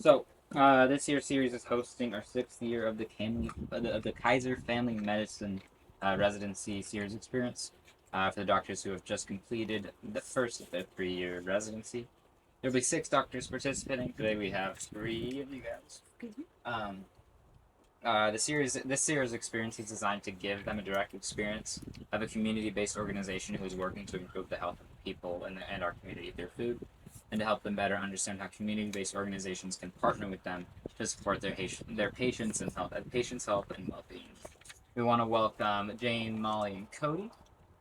This year's series is hosting our sixth year of the Kaiser Family Medicine Residency series experience for the doctors who have just completed the first of their 3-year residency. There'll be 6 doctors participating. Today we have 3 of you guys. Um, this series experience is designed to give them a direct experience of a community-based organization who is working to improve the health of people and our community through food, and to help them better understand how community-based organizations can partner with them to support their patients' health and well-being. We want to welcome Jane, Molly, and Cody,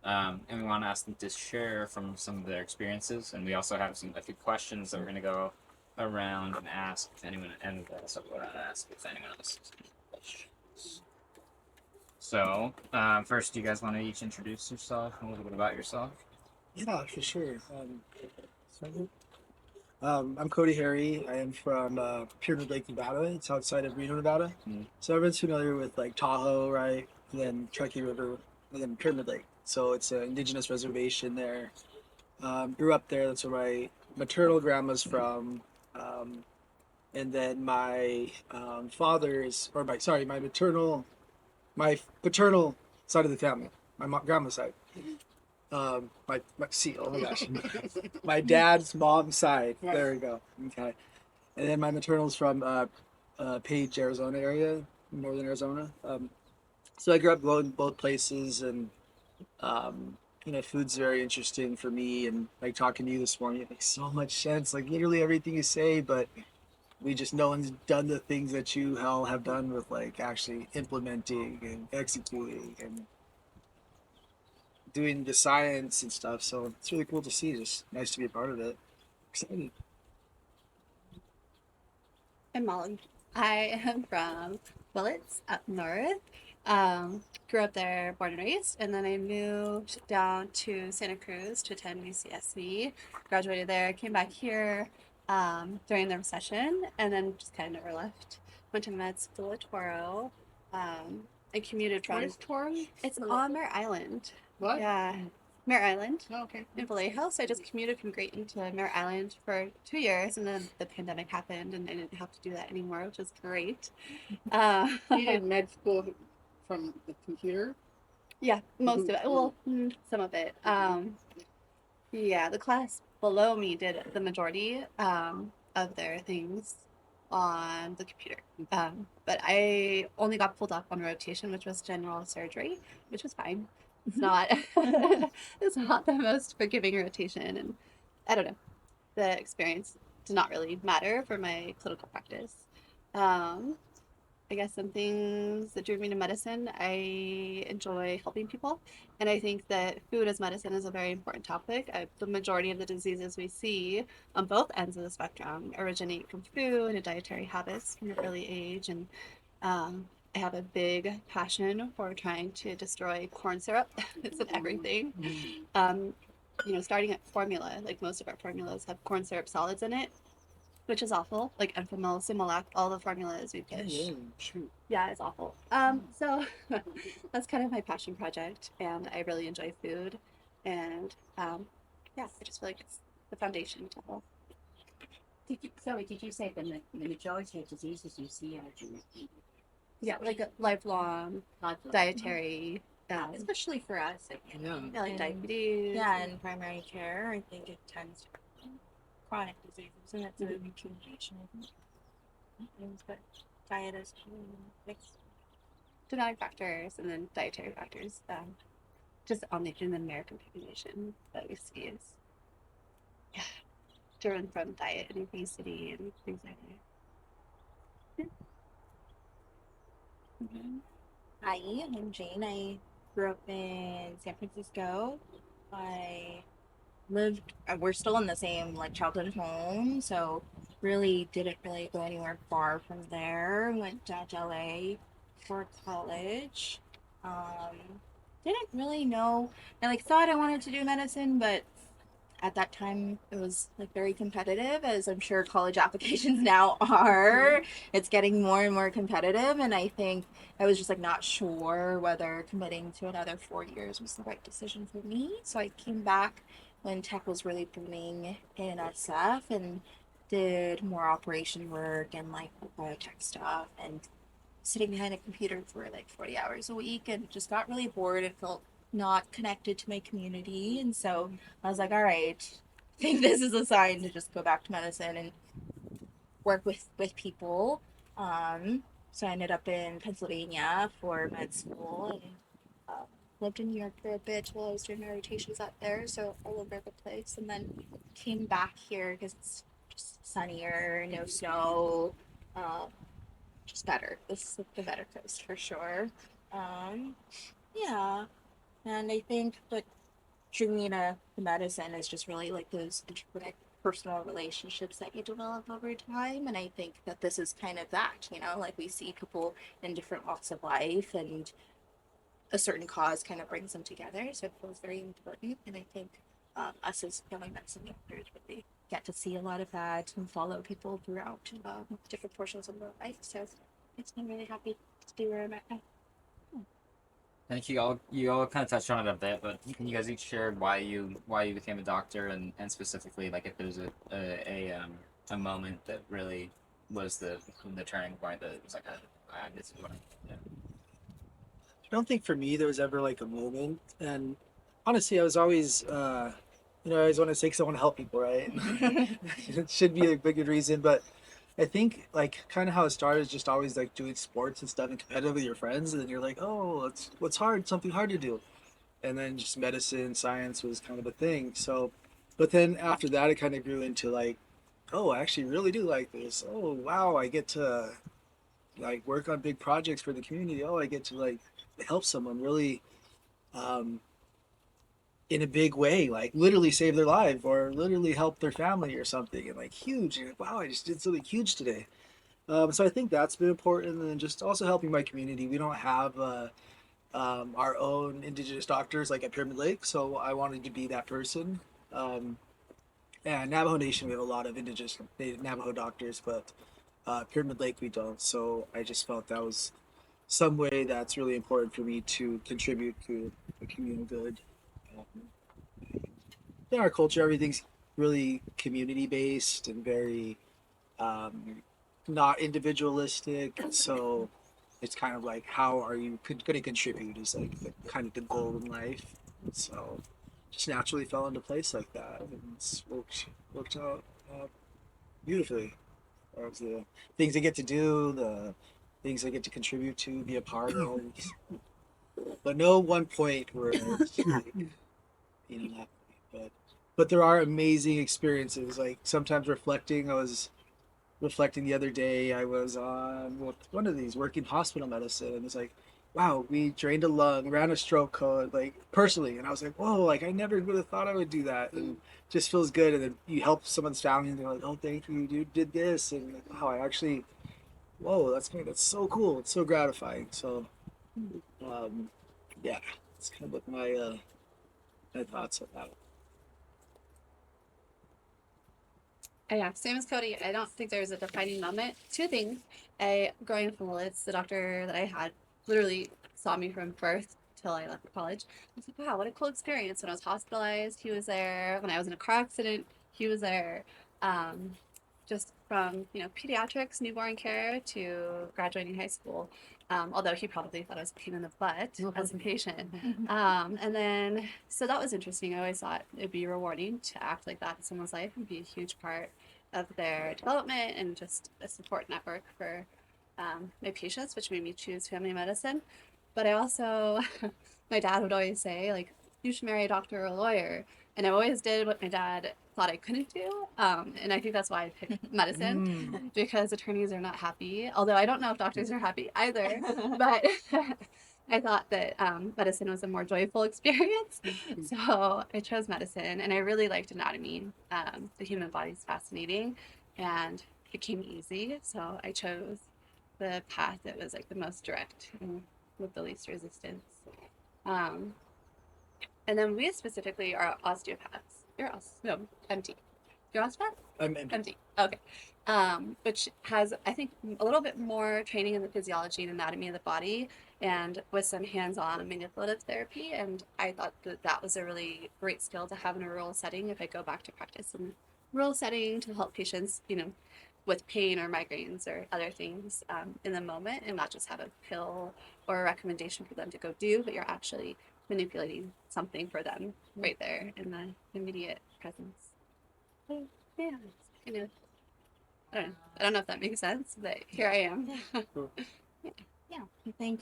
and we want to ask them to share from some of their experiences. And we also have a few questions that we're going to go around and ask if anyone if anyone else has any questions. First, do you guys want to each introduce yourself and a little bit about yourself? Yeah, for sure. So, I'm Cody Harry. I am from Pyramid Lake, Nevada. It's outside of Reno, Nevada. So everyone's familiar with like Tahoe, right? And then Truckee River, and then Pyramid Lake. So it's an indigenous reservation there. Grew up there. That's where my maternal grandma's from. Um, and then my father's, or my sorry, my paternal side of the family, grandma's side. Oh my gosh, my dad's mom's side. There we go. Okay, and then my maternal's from Page, Arizona area, northern Arizona. So I grew up going both places, and food's very interesting for me. And like talking to you this morning, it makes so much sense. Like literally everything you say, but we just no one's done the things that you all have done with like actually implementing and executing and doing the science and stuff. So it's really cool to see. Just nice to be a part of it. Excited. I'm Molly. I am from Willits up north. Grew up there, born and raised, and then I moved down to Santa Cruz to attend UCSC. Graduated there, came back here during the recession, and then just kind of never left. Went to med school at Toro. I commuted from. What is Toro? It's on Mare Island. What? Yeah, Mare Island. Oh, okay. In Vallejo. So I just commuted from Grayton to Mare Island for 2 years, and then the pandemic happened, and I didn't have to do that anymore, which was great. You did med school from the computer? Yeah, most of it. Well, some of it. Yeah, the class below me did the majority of their things on the computer. But I only got pulled up on rotation, which was general surgery, which was fine. It's not it's not the most forgiving rotation, and I don't know. The experience did not really matter for my clinical practice. Um, I guess some things that drew me to medicine, I enjoy helping people. And I think that food as medicine is a very important topic. The majority of the diseases we see on both ends of the spectrum originate from food and dietary habits from an early age. And I have a big passion for trying to destroy corn syrup. It's in everything. Um, starting at formula, like most of our formulas have corn syrup solids in it, which is awful. Like Enfamil, Similac, all the formulas we push. Yeah, shoot. Yeah, it's awful. So that's kind of my passion project, and I really enjoy food, and yeah, I just feel like it's the foundation to health. Did you say the majority of diseases you see are genetic? Yeah, like a lifelong dietary. Especially for us, like, Yeah. Yeah, like diabetes. yeah, in primary care, I think it tends to be chronic diseases, and that's a accumulation of things, but diet is mixed. Genetic factors and then dietary factors. Just on the in the American population that we see is driven from diet and obesity and things like that. Hi, I'm Jane. I grew up in San Francisco. I we're still in the same like childhood home, so really didn't really go anywhere far from there. Went down to LA for college. Um, didn't really know. I like thought I wanted to do medicine, but at that time it was like very competitive, as I'm sure college applications now are. It's getting more and more competitive, and I think I was just like not sure whether committing to another 4 years was the right decision for me. So I came back when tech was really booming in SF, and did more operation work and like biotech stuff, and sitting behind a computer for like 40 hours a week, and just got really bored and felt not connected to my community. And so I was like, all right, I think this is a sign to just go back to medicine and work with people. So I ended up in Pennsylvania for med school, and lived in New York for a bit while I was doing my rotations out there. So all over the place, and then came back here because it's just sunnier, no snow, um, just better. This is the better coast for sure. Um, yeah, and I think what drew me to the medicine is just really like those personal relationships that you develop over time. And I think that this is kind of that, like we see people in different walks of life, and a certain cause kind of brings them together. So it feels very important. And I think us as family medicine doctors really get to see a lot of that and follow people throughout different portions of their life. So it's been really happy to be where I'm at now. I think you all kind of touched on it a bit, but can you guys each share why you became a doctor, and specifically like if there's a moment that really was the turning point that was like this is what yeah. I don't think for me there was ever like a moment, and honestly, I was always, I always want to say 'cause I want to help people, right? It should be a big good reason, but I think like kind of how it started is just always like doing sports and stuff and competitive with your friends, and then you're like, oh, it's what's hard, something hard to do, and then just medicine, science was kind of a thing. So, but then after that, it kind of grew into like, oh, I actually really do like this. Oh, wow, I get to like work on big projects for the community. Oh, I get to like help someone really um, in a big way, like literally save their life or literally help their family or something, and like huge. You're like, wow, I just did something huge today. So I think that's been important, and then just also helping my community. We don't have our own indigenous doctors like at Pyramid Lake, so I wanted to be that person. Um, and Navajo Nation, we have a lot of indigenous Navajo doctors, but Pyramid Lake we don't. So I just felt that was some way that's really important for me to contribute to the communal good. Um, in our culture, everything's really community based and very um, not individualistic. So it's kind of like, how are you going to contribute is like kind of the goal in life. So just naturally fell into place like that, and it's worked out beautifully. As the things I get to do, the things I get to contribute to, be a part of. But no one point where it's like, that. But there are amazing experiences. Like sometimes reflecting, I was reflecting the other day. I was on one of these working hospital medicine, and it's like, wow, we drained a lung, ran a stroke code, like personally, and I was like, whoa, like I never would have thought I would do that, and just feels good. And then you help someone's family, and they're like, oh, thank you, you did this, and like, wow, I actually, whoa, that's great, that's so cool, it's so gratifying. So, um, yeah, it's kind of what my thoughts on that. Yeah, same as Cody. I don't think there's a defining moment. Two things. Growing up in Willits, the doctor that I had literally saw me from birth till I left college. I was like, wow, what a cool experience. When I was hospitalized, he was there. When I was in a car accident, he was there. Um, just from, pediatrics, newborn care to graduating high school. Although he probably thought I was a pain in the butt as a patient. And then, so that was interesting. I always thought it'd be rewarding to act like that in someone's life and be a huge part of their development and just a support network for my patients, which made me choose family medicine. But I also, my dad would always say, like, you should marry a doctor or a lawyer. And I always did what my dad thought I couldn't do. And I think that's why I picked medicine, because attorneys are not happy. Although I don't know if doctors are happy either. But I thought that medicine was a more joyful experience. So I chose medicine, and I really liked anatomy. The human body is fascinating, and it came easy. So I chose the path that was like the most direct and with the least resistance. Um, and then we specifically are osteopaths. No, MD. You're osteopath? I'm empty. MD. Okay. Which has, I think, a little bit more training in the physiology and anatomy of the body, and with some hands-on manipulative therapy. And I thought that that was a really great skill to have in a rural setting if I go back to practice in rural setting to help patients, with pain or migraines or other things in the moment, and not just have a pill or a recommendation for them to go do, but you're actually manipulating something for them right there in the immediate presence. So, yeah, it's kind of, I don't know if that makes sense, but here I am. Yeah, I think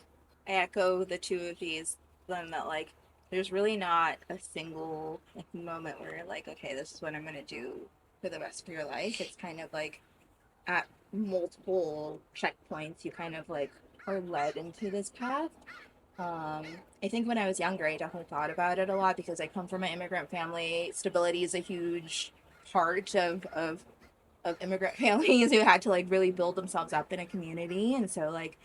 I echo the two of these, then that like there's really not a single like moment where you're like, okay, this is what I'm gonna do for the rest of your life. It's kind of like at multiple checkpoints you kind of like are led into this path. I think when I was younger I definitely thought about it a lot because I come from an immigrant family. Stability is a huge part of immigrant families who had to like really build themselves up in a community, and so like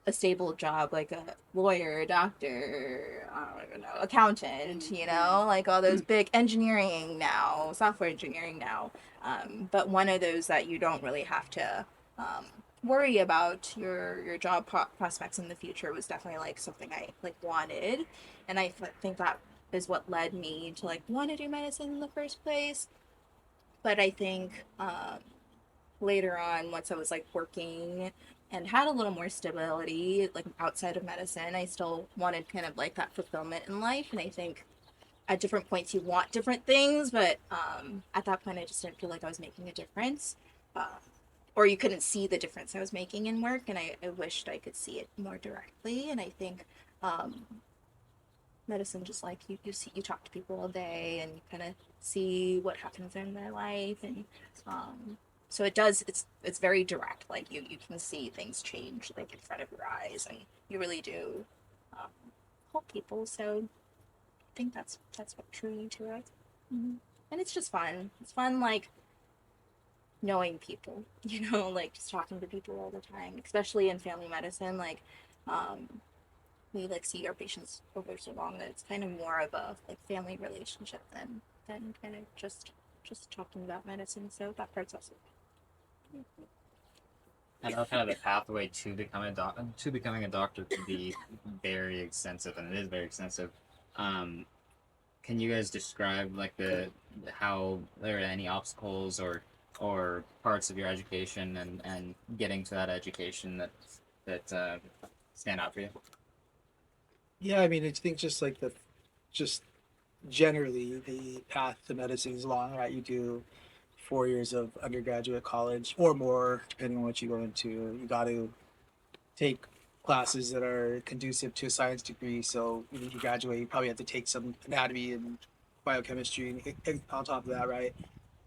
a stable job like a lawyer, a doctor, I don't even know, accountant, like all those big engineering now, software engineering now. But one of those that you don't really have to um, worry about your job prospects in the future was definitely like something I like wanted, and I think that is what led me to like want to do medicine in the first place. But I think later on, once I was like working and had a little more stability like outside of medicine, I still wanted kind of like that fulfillment in life. And I think at different points you want different things, but at that point I just didn't feel like I was making a difference, uh, or you couldn't see the difference I was making in work, and I wished I could see it more directly. And I think um, medicine, just like you talk to people all day and you kind of see what happens in their life, and so it does, it's very direct, like you can see things change like in front of your eyes, and you really do um, help people. So I think that's what drew me to it. And it's just fun. It's fun, like knowing people, like just talking to people all the time, especially in family medicine. Like um we like see our patients over so long that it's kind of more of a like family relationship than kind of just talking about medicine. So that part's also I know kind of the pathway to becoming a doctor could be very extensive, and it is very extensive. Um, can you guys describe like the how there are any obstacles or parts of your education and getting to that education that stand out for you? Yeah, I mean, I think just generally the path to medicine is long, right? You do 4 years of undergraduate college or more, depending on what you go into. You got to take classes that are conducive to a science degree. So when you graduate, you probably have to take some anatomy and biochemistry, and on top of that, right?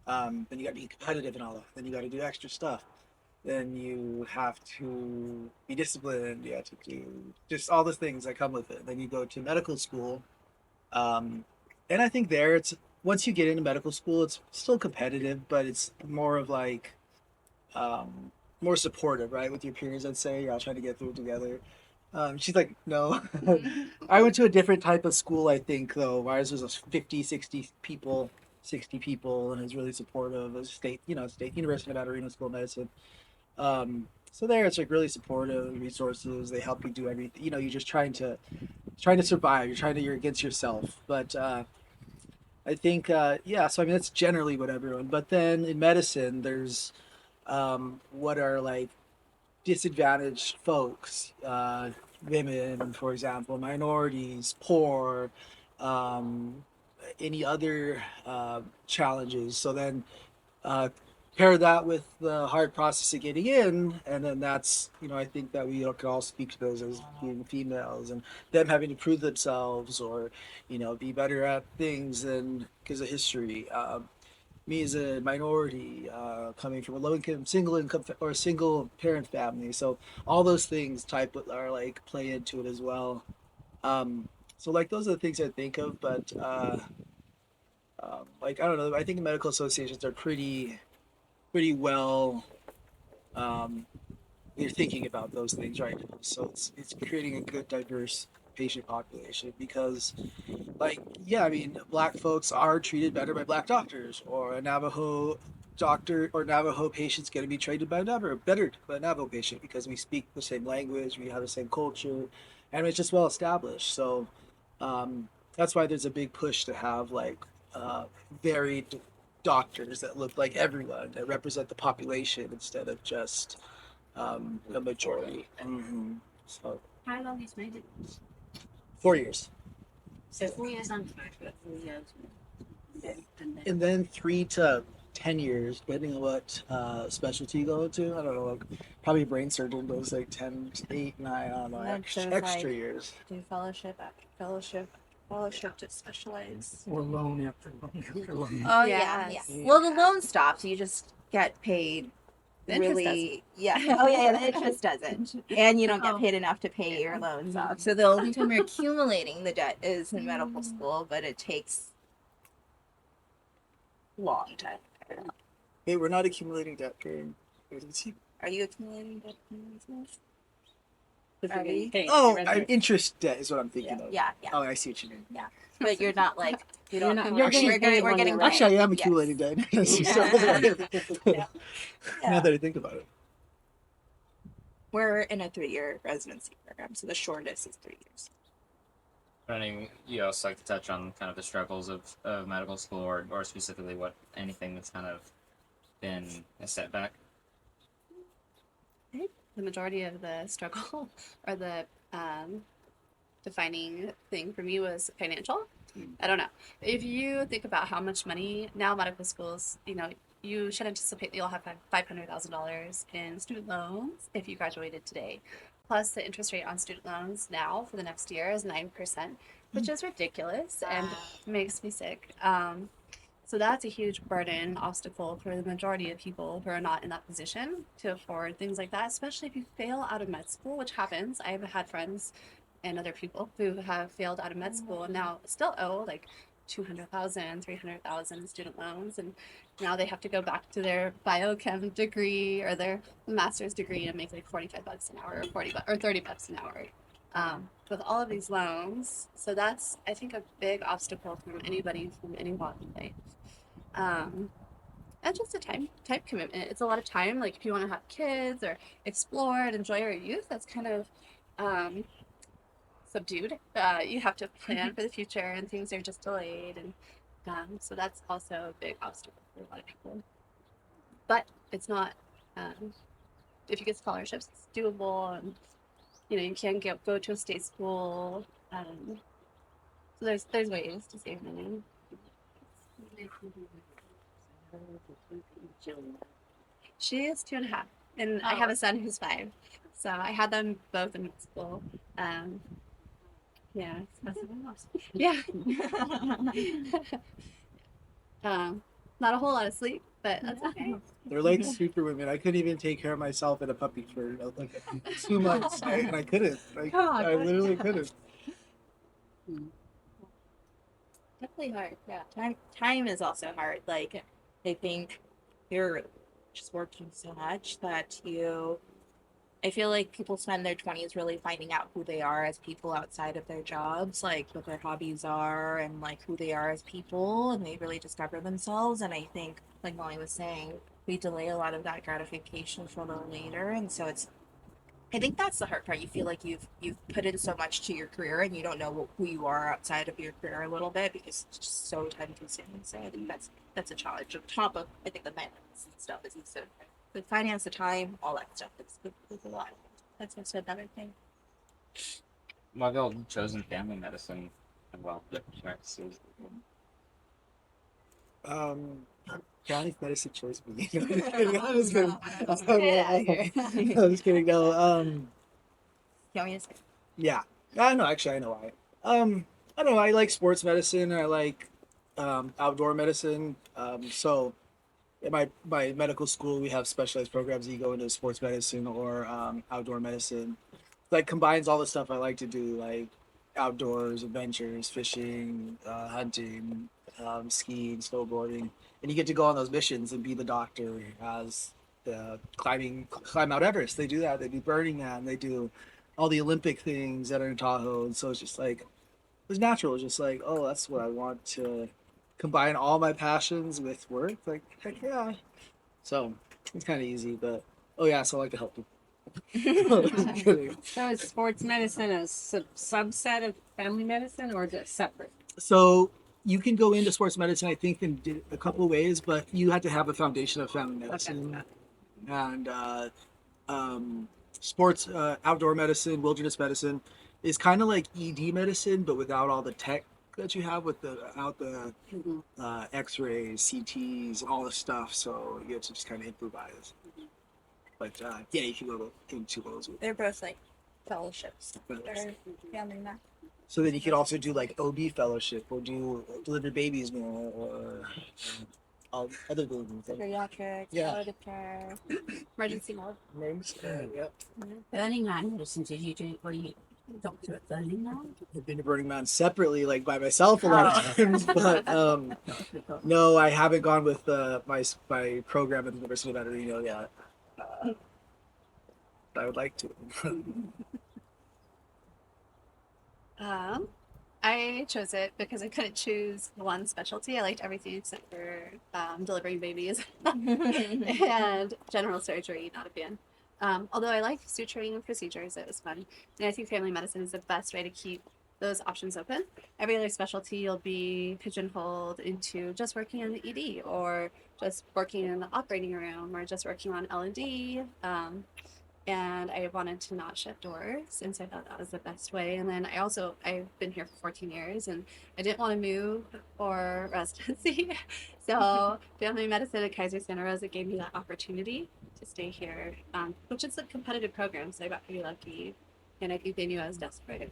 Then you got to be competitive and all that. Then you got to do extra stuff. Then you have to be disciplined. You have to do just all the things that come with it. Then you go to medical school, um, and I think there it's once you get into medical school, it's still competitive, but it's more of like um, more supportive, right, with your peers. I'd say you're all trying to get through it together. She's like, no. I went to a different type of school, I think, though. Ours was 50, 60 people, 60 people, and is really supportive. It was state University of Nevada, Reno School of Medicine. So there, it's like really supportive resources. They help you do everything. You're just trying to survive. You're against yourself. But I think, yeah. So I mean, that's generally what everyone. But then in medicine, there's what are like disadvantaged folks, women, for example, minorities, poor, um, any other challenges. So then uh, pair that with the hard process of getting in, and then that's, I think that we could all speak to those as being females and them having to prove themselves or, be better at things than because of history. Me as a minority, coming from a low income, single income, or single parent family. So all those things type are like play into it as well. Um, so like those are the things I think of, but like I don't know. I think medical associations are pretty well. Um, they're thinking about those things right now. So it's creating a good diverse patient population because like yeah, I mean black folks are treated better by black doctors, or a Navajo doctor or Navajo patient's going to be treated by better by a Navajo patient because we speak the same language, we have the same culture, and it's just well established. So that's why there's a big push to have like varied doctors that look like everyone, that represent the population instead of just the majority. So How long is made it? 4 years. So 4 years undergraduate, 4 years. And then And then 3 to 10 years, depending on what specialty you go to. I don't know, like, probably brain surgeon goes like 10, 8, 9, I don't know, And then extra, there's, extra like, years. do fellowship after fellowship to specialize. Or loan after loan after loan. Oh Yes. yeah. Well, the loan stops. You just get paid. The interest Really, yeah. Oh yeah, the interest doesn't, and you don't get Oh. paid enough to pay your loans off. So the only time you're accumulating the debt is in medical school, but it takes a long time. Hey, we're not accumulating debt during residency. Are you accumulating debt in business? if Are you're getting we? paid, Oh, the rest interest debt is what I'm thinking of. Yeah, yeah. Oh, I see what you mean. But you're not like you don't. not- You're Actually- getting, we're getting, we're on getting your paid. Actually, I am Yes. accumulating debt. Yeah. Now that I think about it. We're in a 3-year residency program, so the shortest is 3 years. Running, you also like to touch on kind of the struggles of medical school, or specifically anything that's kind of been a setback. The majority of the struggle or the defining thing for me was financial. I don't know. If you think about how much money now medical schools, you should anticipate that you'll have $500,000 in student loans if you graduated today. Plus, the interest rate on student loans now for the next year is 9%, which is ridiculous and makes me sick. So that's a huge burden, obstacle for the majority of people who are not in that position to afford things like that, especially if you fail out of med school, which happens. I've had friends and other people who have failed out of med school and now still owe like 200,000, 300,000 in student loans, and now they have to go back to their biochem degree or their master's degree and make like $45 an hour or or $30 an hour. With all of these loans, so that's I think a big obstacle from anybody from any walk of life. And just a time commitment. It's a lot of time. Like if you want to have kids or explore and enjoy your youth, that's kind of subdued. You have to plan for the future, and things are just delayed, and so that's also a big obstacle for a lot of people. But it's not. If you get scholarships, it's doable, and you can go to a state school. So there's ways to save money. She is 2.5, and I have a son who's 5. So I had them both in school. Yeah. Yeah. Not a whole lot of sleep, but that's okay. They're like super women. I couldn't even take care of myself in a puppy for like 2 months, and I couldn't. Like, God. I literally couldn't. Definitely hard. Yeah. Time is also hard. Like I think you're just working so much that I feel like people spend their 20s really finding out who they are as people outside of their jobs, like what their hobbies are and like who they are as people, and they really discover themselves. And I think, like Molly was saying, we delay a lot of that gratification for a little later, and so I think that's the hard part. You feel like you've put in so much to your career, and you don't know who you are outside of your career a little bit because it's just so time consuming. So I think that's a challenge. On top of I think the finance and stuff is so the finance, the time, all that stuff. It's a lot. That's also another thing. Well, I've all chosen family medicine as well. Practices. Johnny's medicine chose me. I'm just kidding. I'm just kidding. Get out of here. I'm just kidding. No. You want me to say? Yeah. I know. Actually, I know why. I don't know. I like sports medicine. I like outdoor medicine. So at my medical school, we have specialized programs. You go into sports medicine or outdoor medicine. Like combines all the stuff I like to do, like outdoors, adventures, fishing, hunting, skiing, snowboarding, and you get to go on those missions and be the doctor who has the climb Mount Everest. They do that. They do Burning Man. They do all the Olympic things that are in Tahoe. And so it's just like, it was natural. It's just like, oh, that's what I want to combine all my passions with work. Like, heck yeah. So it's kind of easy, but oh yeah, so I like to help people. Just kidding. So is sports medicine a subset of family medicine or is it separate? So you can go into sports medicine, I think, in a couple of ways, but you have to have a foundation of family medicine and sports, outdoor medicine, wilderness medicine is kind of like ED medicine, but without all the tech that you have without the Mhm. X-rays, CTs, all the stuff. So you have to just kind of improvise. But yeah, you can go into those. They're both like fellowships. They're family medicine. So then you could also do like OB fellowship or do deliver babies more or all other buildings. Geriatrics, Yeah. palliative care. Emergency mode. Names. Yep. Burning Man medicine, did you do? Were you doctor at Burning Man? I've been to Burning Man separately, like by myself a lot of times, but No. no, I haven't gone with my program at the University of Madrid yet. I would like to. I chose it because I couldn't choose one specialty. I liked everything except for delivering babies and general surgery. Not a fan. Although I like suturing and procedures, it was fun. And I think family medicine is the best way to keep those options open. Every other specialty, you'll be pigeonholed into just working in the ED or just working in the operating room or just working on L&D. And I wanted to not shut doors, and so I thought that was the best way. And then I've been here for 14 years, and I didn't want to move for residency, so family medicine at Kaiser Rosa gave me that opportunity to stay here, which is a competitive program, so I got pretty lucky, and I think they knew I was desperate.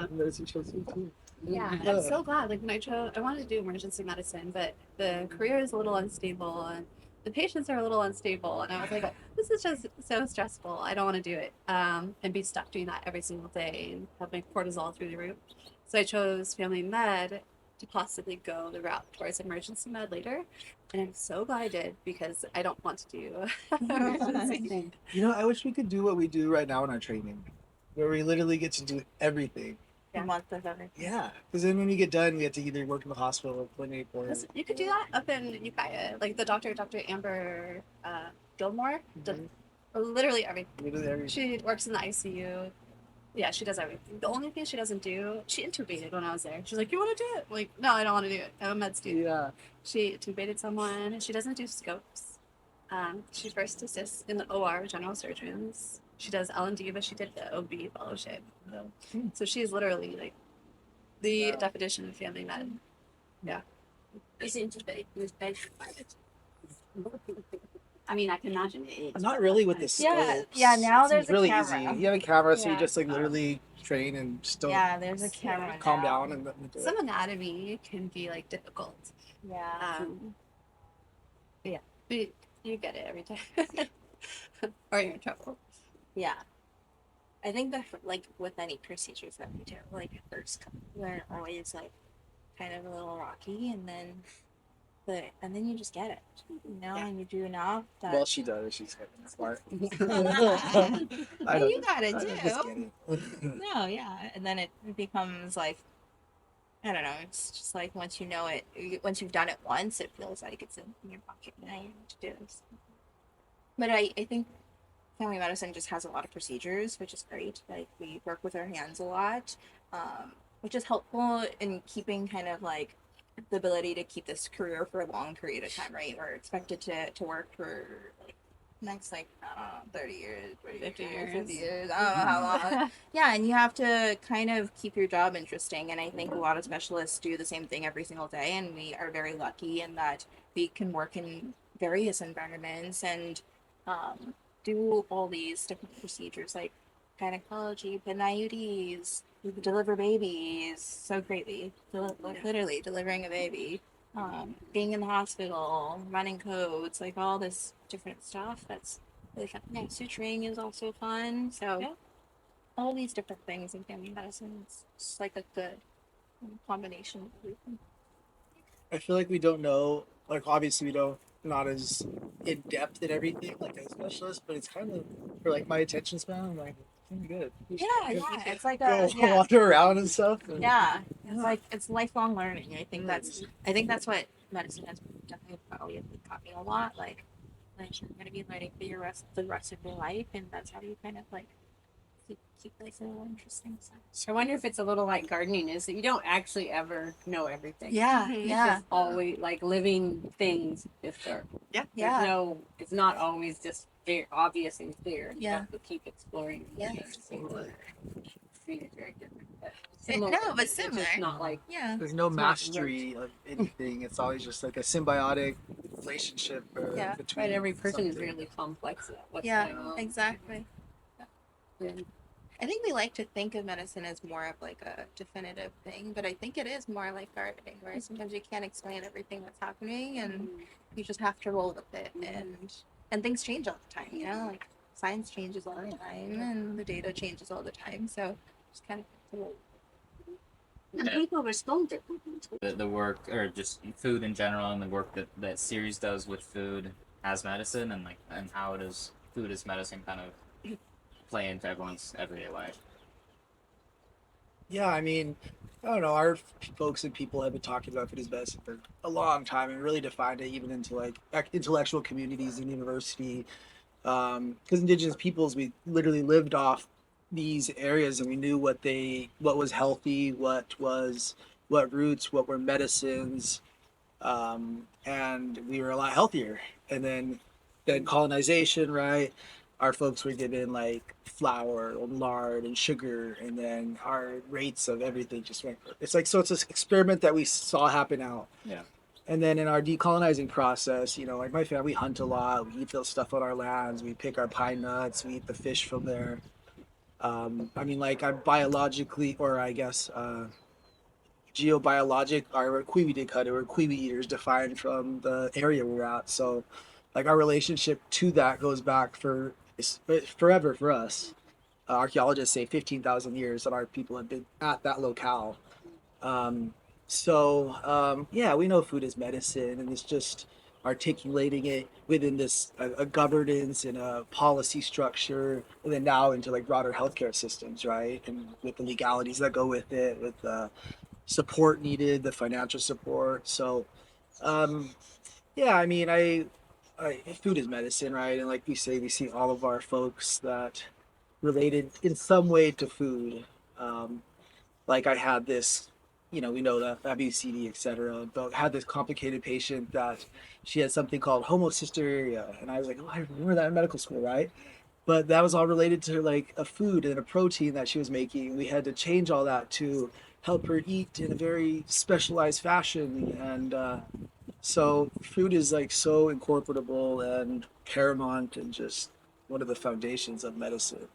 Medicine Chelsea too. Yeah, and I'm so glad. Like when I wanted to do emergency medicine, but the career is a little unstable and the patients are a little unstable. And I was like, this is just so stressful. I don't want to do it and be stuck doing that every single day and have my cortisol through the roof. So I chose family med to possibly go the route towards emergency med later. And I'm so glad I did because I don't want to do emergency. I wish we could do what we do right now in our training, where we literally get to do everything. A month of everything. Yeah, because then when we get done, we get to either work in the hospital or clinic or. Listen, you could do that up in Ukiah. Like the Dr. Amber Gilmore does literally everything. Literally everything. She works in the ICU. Yeah, she does everything. The only thing she doesn't do, she intubated when I was there. She's like, "You want to do it?" I'm like, no, I don't want to do it. I'm a med student. Yeah. She intubated someone. She doesn't do scopes. She first assists in the OR with general surgeons. She does L&D, but she did the OB fellowship. So she's literally like the definition of family med. Yeah. Is it intubate with bed private? I mean, I can imagine it is. Not really with the scopes. Yeah, now It's there's a really camera. easy. You have a camera, so you Yeah. just like literally train and just don't Yeah, there's a camera. calm now. down and let me do Some it. anatomy can be like difficult. Yeah. Yeah, but you get it every time. Or you're in trouble. Yeah. I think that like with any procedures that we do, like at first they're always like kind of a little rocky, and then you just get it, and you do enough that. Well, she does. She's fucking smart. You got it I too. just get it. No, yeah, and then it becomes like, I don't know. It's just like once you know it, once you've done it once, it feels like it's in your pocket. Now you know what to do. But I think family medicine just has a lot of procedures, which is great. Like we work with our hands a lot, which is helpful in keeping kind of like the ability to keep this career for a long period of time, right? We're expected to work for like next like 30 years, 50 years. 50 years, I don't know how long. Yeah, and you have to kind of keep your job interesting, and I think a lot of specialists do the same thing every single day, and we are very lucky in that we can work in various environments and do all these different procedures like gynecology, put in IUDs, deliver babies so greatly, literally delivering a baby, being in the hospital, running codes, like all this different stuff. That's really fun. Yeah, suturing is also fun. So all these different things in family medicine, it's just like a good combination of everything. I feel like we don't know. Like obviously we don't not as in depth in everything like a specialist, but it's kind of for like my attention span. I'm like pretty good. Yeah, it's like Go wander around and stuff. And, Yeah, it's like it's lifelong learning. I think that's what medicine has definitely probably taught me a lot. Like you're gonna be learning for the rest of your life, and that's how you kind of like keep life a little interesting. So. I wonder if it's a little like gardening is that you don't actually ever know everything. Yeah, Mhm. It's yeah, just always like living things. If they're Yeah. there's yeah. no, it's not always just very obvious and clear. You Yeah. have to keep exploring. Yeah. It's very different. But No, but It's similar. just not like Yeah. There's no It's not mastery of anything. It's always just like a symbiotic relationship Yeah. between. right. Every person is something. really complex. At what's Yeah, going on. exactly. Yeah. I think we like to think of medicine as more of like a definitive thing, but I think it is more like gardening, where sometimes you can't explain everything that's happening, and you just have to roll with it, and things change all the time. You know, like science changes all the time, and the data changes all the time. So just kind of have to roll. And Yeah. people respond differently to The work, or just food in general, and the work that Ceres does with food as medicine, and like and how does food as medicine kind of play into everyone's everyday life. Yeah, I mean, I don't know. Our folks and people have been talking about food as medicine for a long time and really defined it even into like intellectual communities and university. Because indigenous peoples, we literally lived off these areas and we knew what was healthy, what roots, what were medicines, and we were a lot healthier. And then colonization, right? Our folks were given like flour and lard and sugar, and then our rates of everything just went. It's like so. It's this experiment that we saw happen out. Yeah. And then in our decolonizing process, like my family, we hunt a lot. We eat the stuff on our lands. We pick our pine nuts. We eat the fish from there. I mean, like I'm biologically, or I guess geobiologic, our Quibi cut or Quibi eaters defined from the area we're at. So, like our relationship to that goes back for forever for us. Archaeologists say 15,000 years that our people have been at that locale. Um, yeah, we know food is medicine, and it's just articulating it within this a governance and a policy structure, and then now into like broader healthcare systems, right? And with the legalities that go with it, with the support needed, the financial support. So, um, yeah, I mean, food is medicine, right? And like we say, we see all of our folks that related in some way to food. Um, like I had this, we know the ABCD, etc. But I had this complicated patient that she had something called homocysteria, and I was like, oh, I remember that in medical school, right? But that was all related to like a food and a protein that she was making. We had to change all that to help her eat in a very specialized fashion, and so food is like so incorporable and paramount and just one of the foundations of medicine.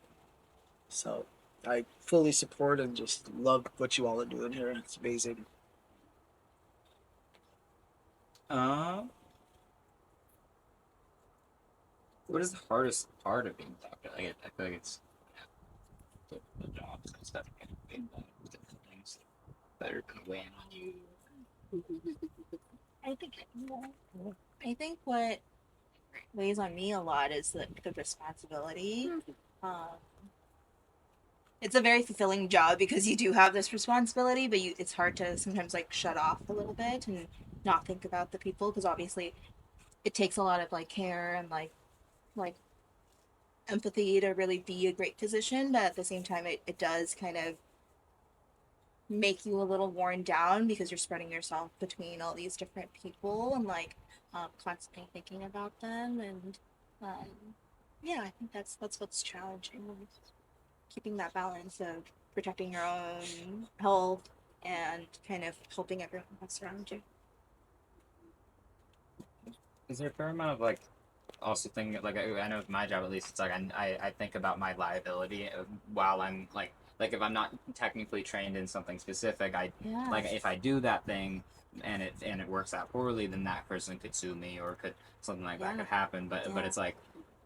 So I fully support and just love what you all are doing here. It's amazing. Um, what is the hardest part of being a doctor? I feel like it's the jobs and stuff. Being different things that are kind of weighing on you. I think I think what weighs on me a lot is the responsibility. Um, it's a very fulfilling job because you do have this responsibility, but it's hard to sometimes like shut off a little bit and not think about the people, because obviously it takes a lot of like care and like empathy to really be a great physician, but at the same time it does kind of make you a little worn down because you're spreading yourself between all these different people and like constantly thinking about them, and um, yeah, I think that's what's challenging, keeping that balance of protecting your own health and kind of helping everyone else around you. Is there a fair amount of like also thinking like I know with my job at least it's like I think about my liability while I'm like if I'm not technically trained in something specific, Yeah. like if I do that thing and it works out poorly, then that person could sue me or could something like that Yeah. could happen. But Yeah. it's like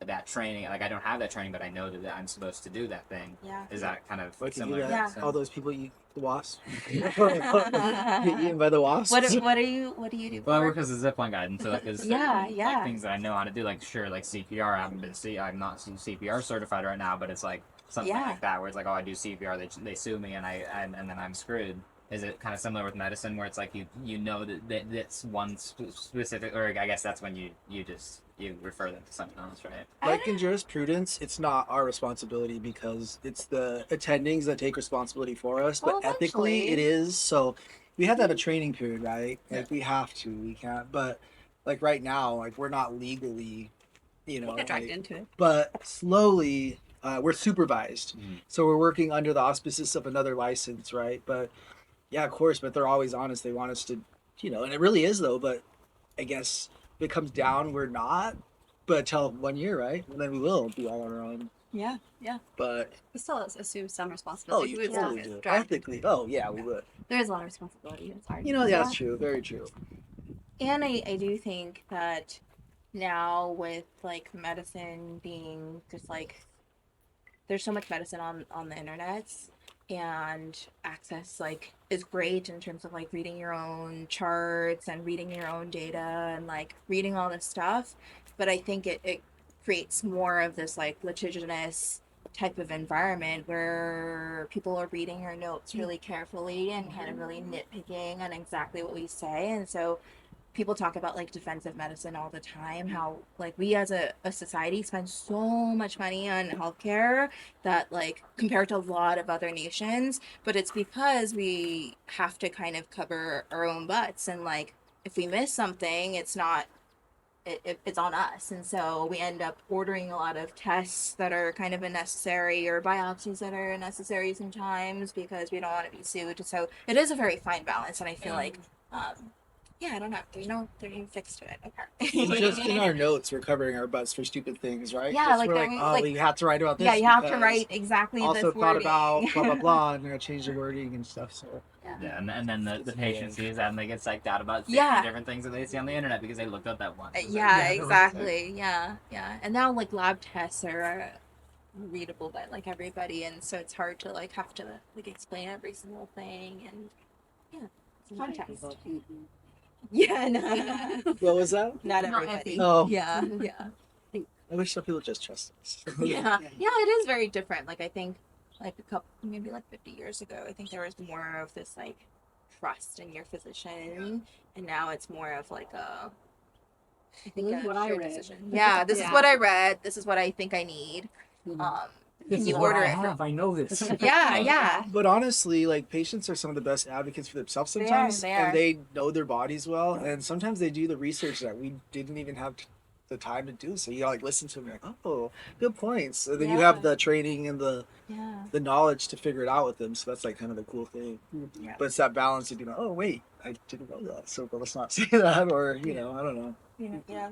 that training, like I don't have that training, but I know that I'm supposed to do that thing. Yeah. Is that kind of What can similar? do that? Yeah. All those people eat the wasps. Get eaten by the wasps. What do you do? Well, I for work work? as a zipline guide, and so like there's Yeah, certain, yeah. like things that I know how to do, like sure, like CPR. I'm not CPR certified right now, but it's like something Yeah. like that where it's like, oh, I do CPR, they sue me, and and then I'm screwed. Is it kind of similar with medicine, where it's like you know that that's one specific, or I guess that's when you refer them to something else, right? Like in jurisprudence, it's not our responsibility because it's the attendings that take responsibility for us. But Well, ethically, it eventually. is. So we have to have a training period, right? Yeah. Like we have to. We can't. But like right now, like we're not legally, Get dragged like, into it. but slowly we're supervised. Mhm. So we're working under the auspices of another license, right? But yeah, of course. But they're always honest. They want us to, and it really is though. But I guess if it comes down, we're not. But until 1 year, right? And then we will be all on our own. Yeah, yeah. But We still assume some oh, responsibility. you We would still totally get do. dragged. Ethically, oh yeah, we would. There is a lot of responsibility. It's hard. Yeah, that's true. Very true. And I do think that now with like medicine being just like there's so much medicine on the internet and access like is great in terms of like reading your own charts and reading your own data and like reading all this stuff, but I think it creates more of this like litigious type of environment where people are reading our notes really carefully and kind of really nitpicking on exactly what we say. And so people talk about like defensive medicine all the time, how like we as a society spend so much money on healthcare that like compared to a lot of other nations, but it's because we have to kind of cover our own butts, and like if we miss something, it's not it's on us. And so we end up ordering a lot of tests that are kind of unnecessary or biopsies that are unnecessary sometimes because we don't want to be sued. So it is a very fine balance, and I feel like yeah, I don't know. There's no fix to it. It's Okay. just in our notes, we're covering our butts for stupid things, right? Yeah, Just like we're that like, we- oh, like- we have to write about this. Yeah, you have to because write exactly Also this thought wording. about blah blah blah, and they're gonna change the wording and stuff. So Yeah, and then the patient sees that and they get psyched out about 50 Yeah. different things that they see on the internet because they looked up that one. It's like, Yeah, Yeah, exactly. Yeah, yeah. And now like lab tests are readable by like everybody, and so it's hard to like have to like explain every single thing, and yeah, it's context. Yeah, no, what was that? not Not everybody. every- Oh, Yeah, yeah. I wish some people just trust us. Yeah, yeah, it is very different. Like I think, like a couple, maybe like 50 years ago, I think there was more of this like trust in your physician, and now it's more of like a. I think This is a what I shared read. decision. Yeah, this is Yeah. what I read. This is what I think I need. This Can is you what order I it for- have. I know this. Yeah, yeah. But honestly, like patients are some of the best advocates for themselves They are, sometimes, they are. and they know their bodies well, and sometimes they do the research that we didn't even have the time to do. So you gotta like listen to them, like, oh, good points. And then you have Yeah. the training and the Yeah. knowledge to figure it out with them. So that's like kind of the cool thing. Yeah. But it's that balance of oh wait, I didn't know that, so but let's not say that, or I don't know. Yeah. Yeah.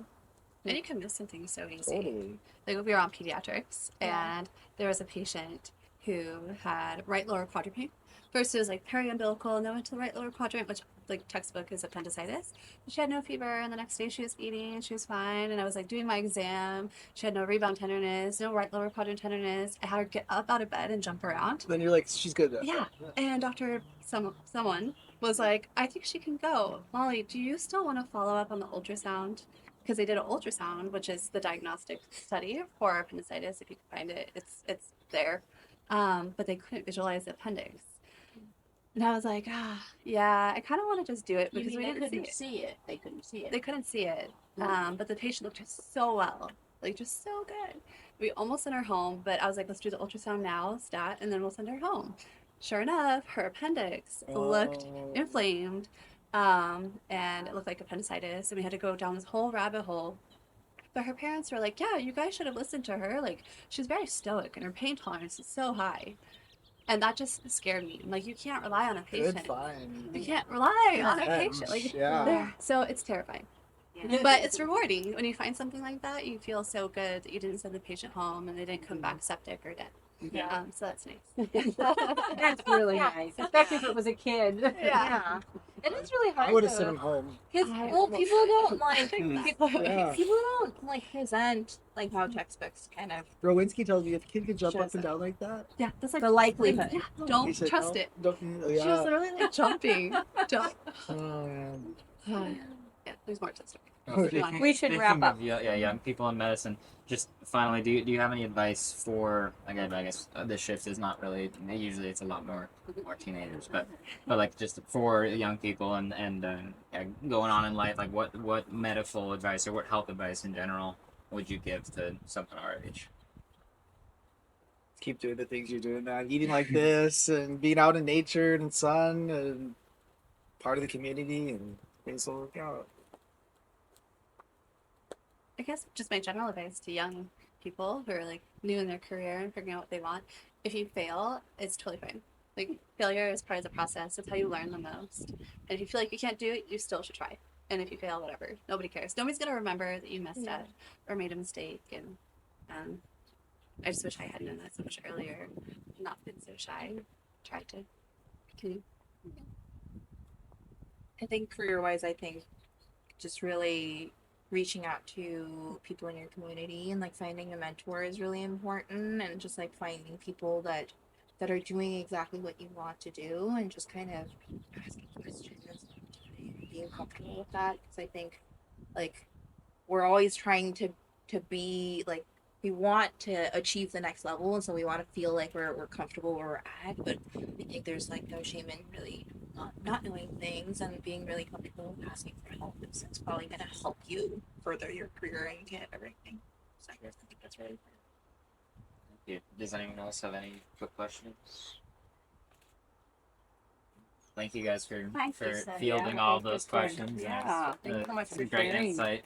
And you can miss some things so easy. Totally. Like we were on pediatrics, Yeah. and there was a patient who had right lower quadrant pain. First it was like periumbilical, and then went to the right lower quadrant, which like textbook is appendicitis. She had no fever, and the next day she was eating, and she was fine. And I was like doing my exam. She had no rebound tenderness, no right lower quadrant tenderness. I had her get up out of bed and jump around. Then you're like, she's good. Yeah. And someone was like, I think she can go. Molly, do you still want to follow up on the ultrasound? Because they did an ultrasound, which is the diagnostic study for appendicitis. If you can find it, it's there. But they couldn't visualize the appendix. And I was like, yeah, I kind of want to just do it You because mean we they didn't couldn't see it. see it? They couldn't see it. They couldn't see it. But the patient looked just so well, like just so good. We almost sent her home, but I was like, let's do the ultrasound now, stat, and then we'll send her home. Sure enough, her appendix looked inflamed, and it looked like appendicitis, and we had to go down this whole rabbit hole. But her parents were like, yeah, you guys should have listened to her. Like, she's very stoic, and her pain tolerance is so high. And that just scared me. Like, you can't rely on a patient. Good find. You can't rely on a Intense, patient. Like, yeah. so it's terrifying. Yeah. But it's rewarding when you find something like that. You feel so good that you didn't send the patient home and they didn't come back septic or dead. Yeah. So that's nice. That's really nice, especially if it was a kid. Yeah. It is really hard. I would have though. sent him home. Because well, people don't like people, Yeah. people don't like present like how textbooks kind of Rowinski tells me if a kid can jump Shows up and down like that, Yeah, that's like the likelihood. Yeah, he don't said, trust "No, it. Don't, She was yeah. literally like jumping. Don't. Oh man. Yeah, there's more to the story. We should wrap Speaking up. of young people in medicine, just finally, do you have any advice for, again, I guess this shift is not really, usually it's a lot more teenagers, but like just for young people and going on in life, like what medical advice or what health advice in general would you give to someone our age? Keep doing the things you're doing, man. Eating like this and being out in nature and sun and part of the community and things will work out. I guess just my general advice to young people who are like new in their career and figuring out what they want. If you fail, it's totally fine. Like failure is part of the process. It's how you learn the most. And if you feel like you can't do it, you still should try. And if you fail, whatever. Nobody cares. Nobody's gonna remember that you messed up or made a mistake. And I just wish I had known that so much earlier. Not been so shy. Tried to continue. I think career wise, I think just really reaching out to people in your community and like finding a mentor is really important, and just like finding people that are doing exactly what you want to do, and just kind of asking questions and being comfortable with that, because I think like we're always trying to be like, we want to achieve the next level, and so we want to feel like we're comfortable where we're at, but I think there's like no shame in really not knowing things and being really comfortable with asking for help. It's probably going to help you further your career and get everything. So I think that's really important. Thank you. Does anyone else have any quick questions? Thank you guys for Thank you, sir. fielding Yeah, all thank you those for- questions. yeah, It's, thank you so much for some great sharing. insight.